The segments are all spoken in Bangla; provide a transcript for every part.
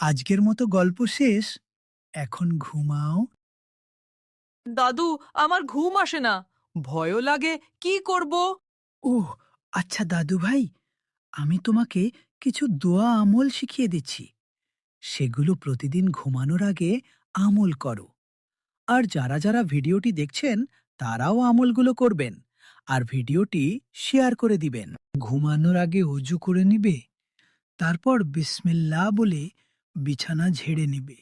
আজকের মতো গল্প শেষ। এখন ঘুমাও। দাদু, আমার ঘুম আসে না। ভয়ও লাগে। কি করব? ওহ, আচ্ছা দাদু ভাই, আমি তোমাকে কিছু দোয়া আমল শিখিয়ে দিচ্ছি। সেগুলো প্রতিদিন ঘুমানোর আগে আমল করো। আর যারা যারা ভিডিওটি দেখছেন তারাও আমলগুলো করবেন। আর ভিডিওটি শেয়ার করে দিবেন। ঘুমানোর আগে অজু করে নিবে, তারপর বিসমিল্লাহ বলে বিছানা ঝেড়ে নিবে,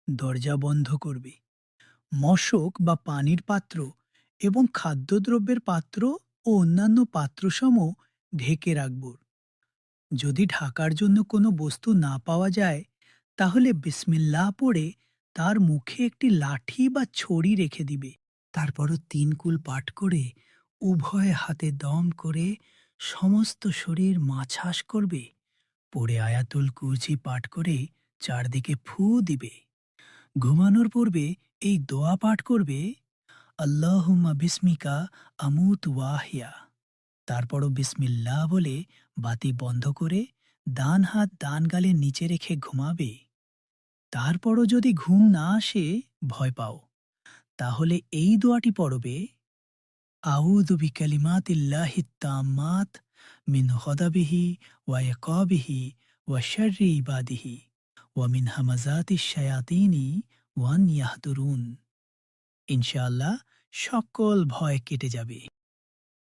দরজা বন্ধ করবে। মশক বা পানির পাত্র এবং খাদ্যদ্রব্যের পাত্র ও অন্যান্য পাত্রসমূহ ঢেকে রাখব। যদি ঢাকার জন্য কোনো বস্তু না পাওয়া যায়, তাহলে বিসমিল্লাহ পড়ে তার মুখে একটি লাঠি বা ছড়ি রেখে দিবে। তারপরও ৩ কুল পাঠ করে উভয় হাতে দম করে সমস্ত শরীর মাছাস করবে। পড়ে আয়াতুল কুরসি পাঠ করে চারদিকে ফু দিবে। ঘুমানোর পূর্বে এই দোয়া পাঠ করবে, আল্লাহুম্মা বিস্মিকা আমুত ওয়াহিয়া। তারপরও বিসমিল্লাহ বলে বাতি বন্ধ করে ডান হাত ডান গালের নিচে রেখে ঘুমাবে। তারপরও যদি ঘুম না আসে, ভয় পাও, তাহলে এই দোয়াটি পড়বে, আউযু বিকালিমাতিল্লাহিত তাম্মাত মিন গদাবিহি ওয়া ইকাবিহি ওয়া শাররি ইবাদিহি ওয়া মিন হামাযাতিশ শায়াতিনি ওয়ান ইয়াহদুরুন। ইনশাআল্লাহ সকল ভয় কেটে যাবে।